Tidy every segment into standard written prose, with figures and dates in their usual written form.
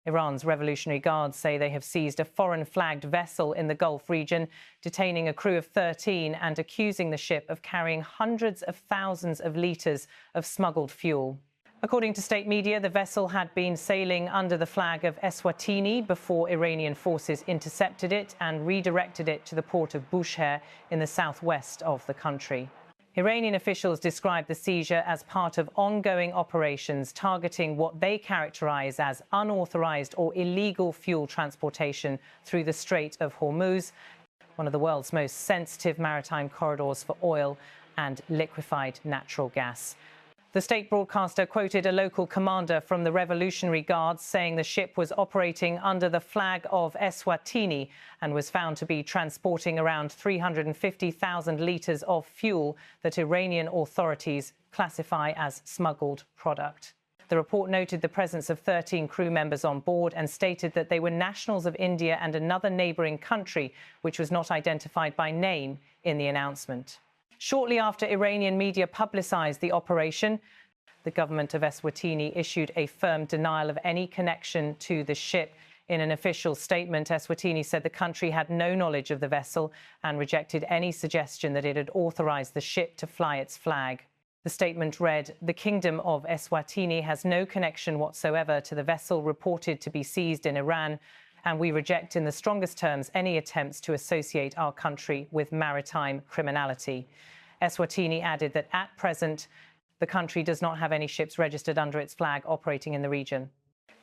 Iran's Revolutionary Guards say they have seized a foreign-flagged vessel in the Gulf region, detaining a crew of 13 and accusing the ship of carrying hundreds of thousands of litres of smuggled fuel. According to state media, the vessel had been sailing under the flag of Eswatini before Iranian forces intercepted it and redirected it to the port of Bushehr in the southwest of the country. Iranian officials described the seizure as part of ongoing operations targeting what they characterize as unauthorized or illegal fuel transportation through the Strait of Hormuz, one of the world's most sensitive maritime corridors for oil and liquefied natural gas. The state broadcaster quoted a local commander from the Revolutionary Guards saying the ship was operating under the flag of Eswatini and was found to be transporting around 350,000 litres of fuel that Iranian authorities classify as smuggled product. The report noted the presence of 13 crew members on board and stated that they were nationals of India and another neighbouring country, which was not identified by name in the announcement. Shortly after Iranian media publicised the operation, the government of Eswatini issued a firm denial of any connection to the ship. In an official statement, Eswatini said the country had no knowledge of the vessel and rejected any suggestion that it had authorised the ship to fly its flag. The statement read, "The Kingdom of Eswatini has no connection whatsoever to the vessel reported to be seized in Iran, and we reject in the strongest terms any attempts to associate our country with maritime criminality." Eswatini added that at present, the country does not have any ships registered under its flag operating in the region.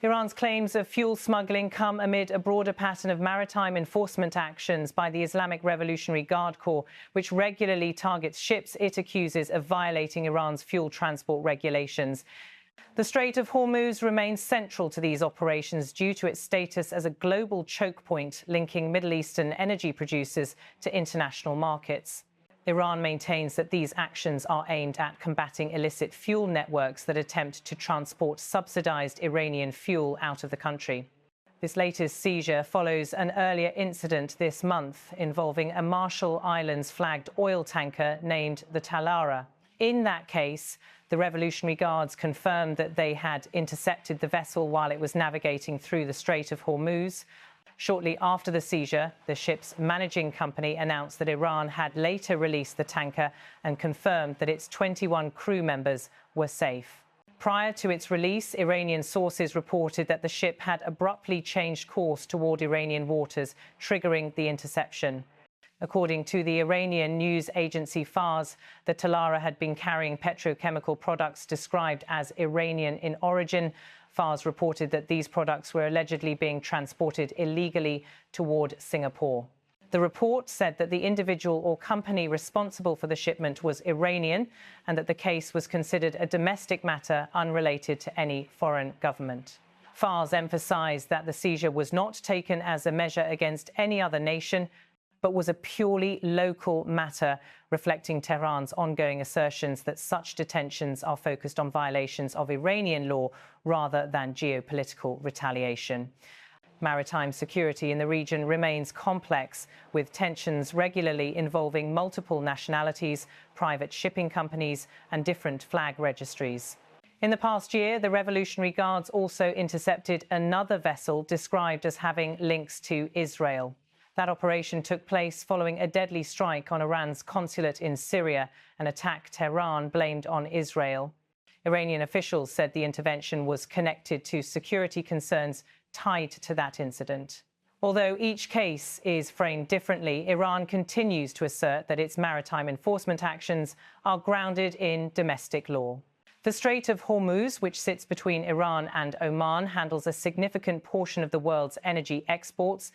Iran's claims of fuel smuggling come amid a broader pattern of maritime enforcement actions by the Islamic Revolutionary Guard Corps, which regularly targets ships it accuses of violating Iran's fuel transport regulations. The Strait of Hormuz remains central to these operations due to its status as a global choke point linking Middle Eastern energy producers to international markets. Iran maintains that these actions are aimed at combating illicit fuel networks that attempt to transport subsidized Iranian fuel out of the country. This latest seizure follows an earlier incident this month involving a Marshall Islands flagged oil tanker named the Talara. In that case, the Revolutionary Guards confirmed that they had intercepted the vessel while it was navigating through the Strait of Hormuz. Shortly after the seizure, the ship's managing company announced that Iran had later released the tanker and confirmed that its 21 crew members were safe. Prior to its release, Iranian sources reported that the ship had abruptly changed course toward Iranian waters, triggering the interception. According to the Iranian news agency Fars, the Talara had been carrying petrochemical products described as Iranian in origin. Fars reported that these products were allegedly being transported illegally toward Singapore. The report said that the individual or company responsible for the shipment was Iranian and that the case was considered a domestic matter unrelated to any foreign government. Fars emphasized that the seizure was not taken as a measure against any other nation, but was a purely local matter, reflecting Tehran's ongoing assertions that such detentions are focused on violations of Iranian law rather than geopolitical retaliation. Maritime security in the region remains complex, with tensions regularly involving multiple nationalities, private shipping companies, and different flag registries. In the past year, the Revolutionary Guards also intercepted another vessel described as having links to Israel. That operation took place following a deadly strike on Iran's consulate in Syria, an attack Tehran blamed on Israel. Iranian officials said the intervention was connected to security concerns tied to that incident. Although each case is framed differently, Iran continues to assert that its maritime enforcement actions are grounded in domestic law. The Strait of Hormuz, which sits between Iran and Oman, handles a significant portion of the world's energy exports.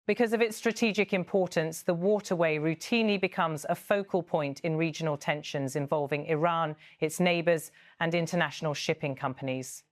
Because of its strategic importance, the waterway routinely becomes a focal point in regional tensions involving Iran, its neighbours, and international shipping companies.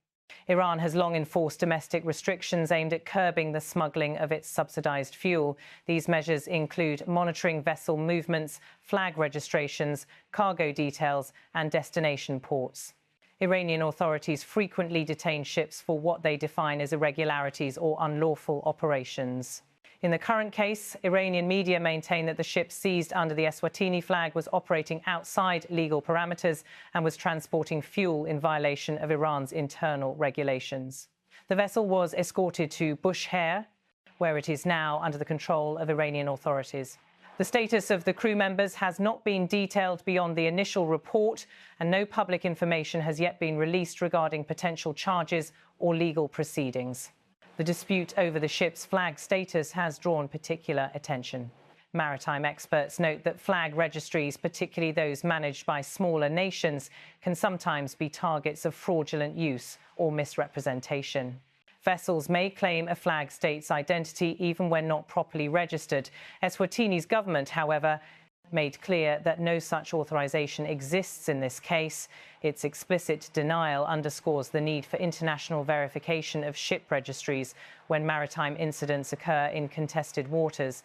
Iran has long enforced domestic restrictions aimed at curbing the smuggling of its subsidised fuel. These measures include monitoring vessel movements, flag registrations, cargo details, and destination ports. Iranian authorities frequently detain ships for what they define as irregularities or unlawful operations. In the current case, Iranian media maintain that the ship seized under the Eswatini flag was operating outside legal parameters and was transporting fuel in violation of Iran's internal regulations. The vessel was escorted to Bushehr, where it is now under the control of Iranian authorities. The status of the crew members has not been detailed beyond the initial report, and no public information has yet been released regarding potential charges or legal proceedings. The dispute over the ship's flag status has drawn particular attention. Maritime experts note that flag registries, particularly those managed by smaller nations, can sometimes be targets of fraudulent use or misrepresentation. Vessels may claim a flag state's identity even when not properly registered. Eswatini's government, however, made clear that no such authorization exists in this case. Its explicit denial underscores the need for international verification of ship registries when maritime incidents occur in contested waters.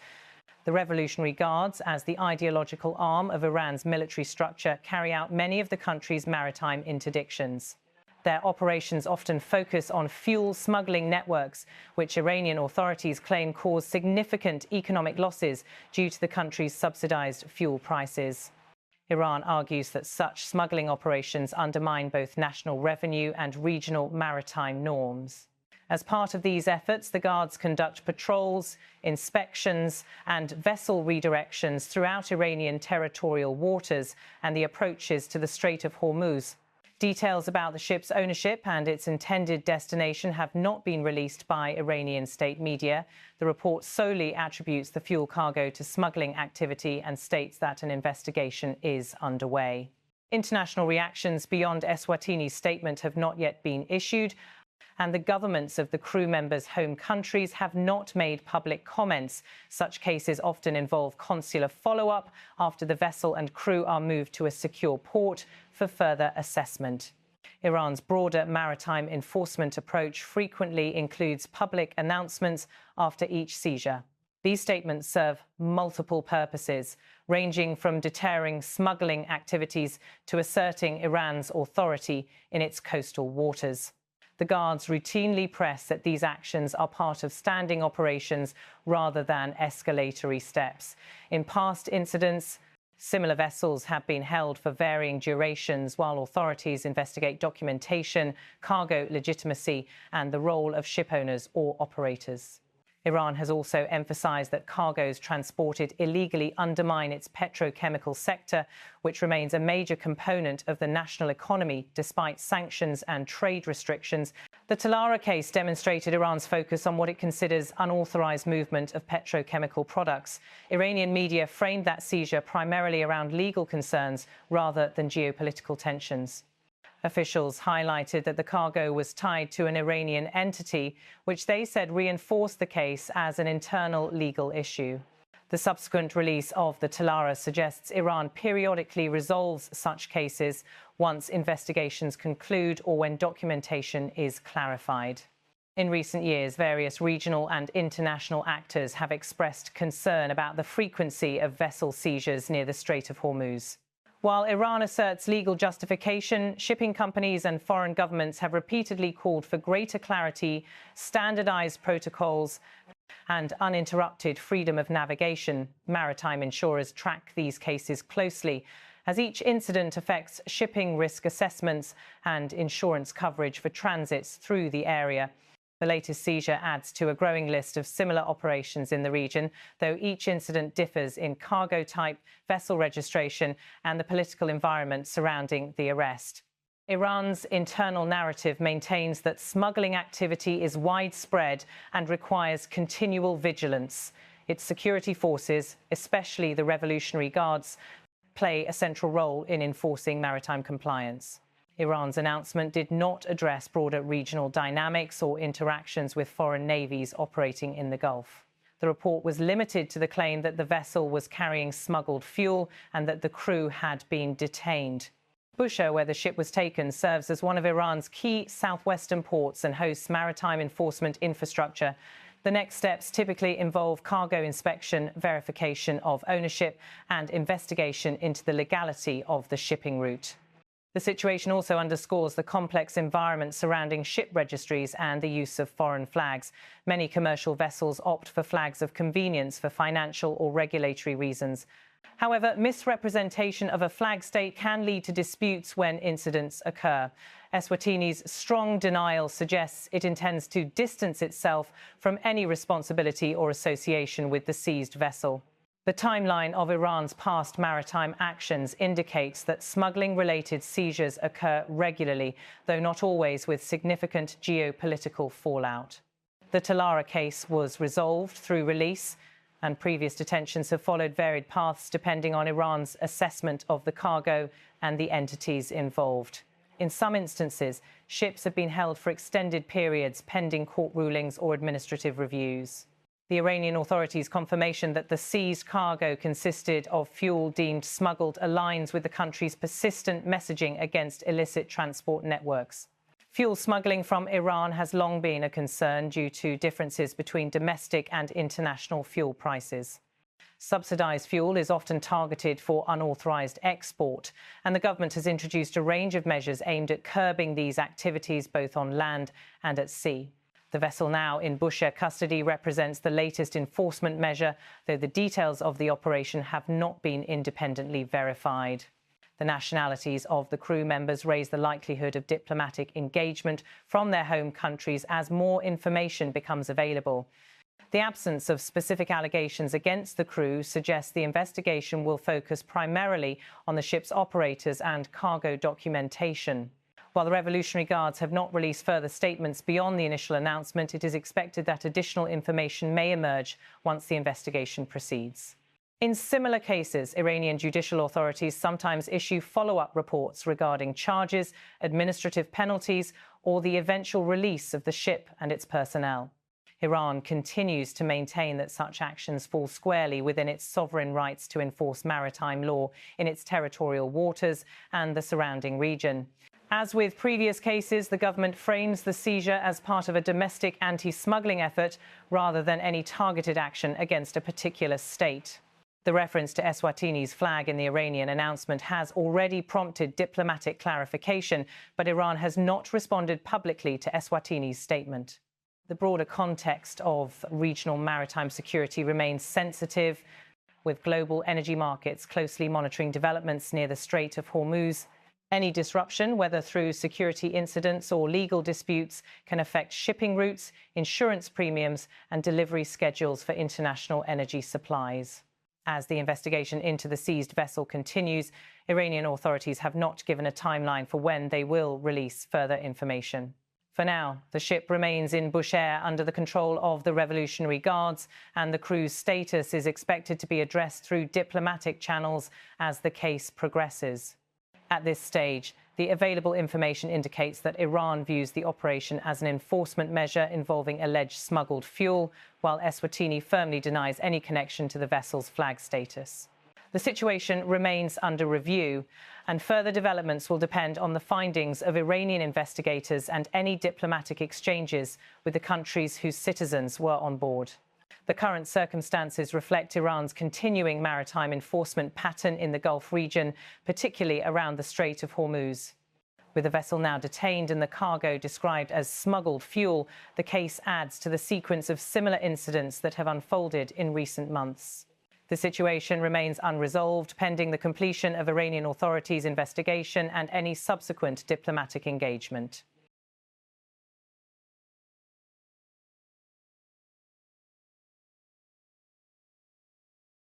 The Revolutionary Guards, as the ideological arm of Iran's military structure, carry out many of the country's maritime interdictions. Their operations often focus on fuel smuggling networks, which Iranian authorities claim cause significant economic losses due to the country's subsidized fuel prices. Iran argues that such smuggling operations undermine both national revenue and regional maritime norms. As part of these efforts, the Guards conduct patrols, inspections and vessel redirections throughout Iranian territorial waters and the approaches to the Strait of Hormuz. Details about the ship's ownership and its intended destination have not been released by Iranian state media. The report solely attributes the fuel cargo to smuggling activity and states that an investigation is underway. International reactions beyond Eswatini's statement have not yet been issued, and the governments of the crew members' home countries have not made public comments. Such cases often involve consular follow-up after the vessel and crew are moved to a secure port for further assessment. Iran's broader maritime enforcement approach frequently includes public announcements after each seizure. These statements serve multiple purposes, ranging from deterring smuggling activities to asserting Iran's authority in its coastal waters. The Guards routinely press that these actions are part of standing operations rather than escalatory steps. In past incidents, similar vessels have been held for varying durations while authorities investigate documentation, cargo legitimacy, and the role of shipowners or operators. Iran has also emphasized that cargoes transported illegally undermine its petrochemical sector, which remains a major component of the national economy despite sanctions and trade restrictions. The Talara case demonstrated Iran's focus on what it considers unauthorized movement of petrochemical products. Iranian media framed that seizure primarily around legal concerns rather than geopolitical tensions. Officials highlighted that the cargo was tied to an Iranian entity, which they said reinforced the case as an internal legal issue. The subsequent release of the Talara suggests Iran periodically resolves such cases once investigations conclude or when documentation is clarified. In recent years, various regional and international actors have expressed concern about the frequency of vessel seizures near the Strait of Hormuz. While Iran asserts legal justification, shipping companies and foreign governments have repeatedly called for greater clarity, standardized protocols, and uninterrupted freedom of navigation. Maritime insurers track these cases closely, as each incident affects shipping risk assessments and insurance coverage for transits through the area. The latest seizure adds to a growing list of similar operations in the region, though each incident differs in cargo type, vessel registration, and the political environment surrounding the arrest. Iran's internal narrative maintains that smuggling activity is widespread and requires continual vigilance. Its security forces, especially the Revolutionary Guards, play a central role in enforcing maritime compliance. Iran's announcement did not address broader regional dynamics or interactions with foreign navies operating in the Gulf. The report was limited to the claim that the vessel was carrying smuggled fuel and that the crew had been detained. Bushehr, where the ship was taken, serves as one of Iran's key southwestern ports and hosts maritime enforcement infrastructure. The next steps typically involve cargo inspection, verification of ownership, and investigation into the legality of the shipping route. The situation also underscores the complex environment surrounding ship registries and the use of foreign flags. Many commercial vessels opt for flags of convenience for financial or regulatory reasons. However, misrepresentation of a flag state can lead to disputes when incidents occur. Eswatini's strong denial suggests it intends to distance itself from any responsibility or association with the seized vessel. The timeline of Iran's past maritime actions indicates that smuggling-related seizures occur regularly, though not always with significant geopolitical fallout. The Talara case was resolved through release, and previous detentions have followed varied paths depending on Iran's assessment of the cargo and the entities involved. In some instances, ships have been held for extended periods pending court rulings or administrative reviews. The Iranian authorities' confirmation that the seized cargo consisted of fuel deemed smuggled aligns with the country's persistent messaging against illicit transport networks. Fuel smuggling from Iran has long been a concern due to differences between domestic and international fuel prices. Subsidised fuel is often targeted for unauthorised export, and the government has introduced a range of measures aimed at curbing these activities both on land and at sea. The vessel now in Bushehr custody represents the latest enforcement measure, though the details of the operation have not been independently verified. The nationalities of the crew members raise the likelihood of diplomatic engagement from their home countries as more information becomes available. The absence of specific allegations against the crew suggests the investigation will focus primarily on the ship's operators and cargo documentation. While the Revolutionary Guards have not released further statements beyond the initial announcement, it is expected that additional information may emerge once the investigation proceeds. In similar cases, Iranian judicial authorities sometimes issue follow-up reports regarding charges, administrative penalties, or the eventual release of the ship and its personnel. Iran continues to maintain that such actions fall squarely within its sovereign rights to enforce maritime law in its territorial waters and the surrounding region. As with previous cases, the government frames the seizure as part of a domestic anti-smuggling effort rather than any targeted action against a particular state. The reference to Eswatini's flag in the Iranian announcement has already prompted diplomatic clarification, but Iran has not responded publicly to Eswatini's statement. The broader context of regional maritime security remains sensitive, with global energy markets closely monitoring developments near the Strait of Hormuz. Any disruption, whether through security incidents or legal disputes, can affect shipping routes, insurance premiums, and delivery schedules for international energy supplies. As the investigation into the seized vessel continues, Iranian authorities have not given a timeline for when they will release further information. For now, the ship remains in Bushehr under the control of the Revolutionary Guards, and the crew's status is expected to be addressed through diplomatic channels as the case progresses. At this stage, the available information indicates that Iran views the operation as an enforcement measure involving alleged smuggled fuel, while Eswatini firmly denies any connection to the vessel's flag status. The situation remains under review, and further developments will depend on the findings of Iranian investigators and any diplomatic exchanges with the countries whose citizens were on board. The current circumstances reflect Iran's continuing maritime enforcement pattern in the Gulf region, particularly around the Strait of Hormuz. With the vessel now detained and the cargo described as smuggled fuel, the case adds to the sequence of similar incidents that have unfolded in recent months. The situation remains unresolved, pending the completion of Iranian authorities' investigation and any subsequent diplomatic engagement.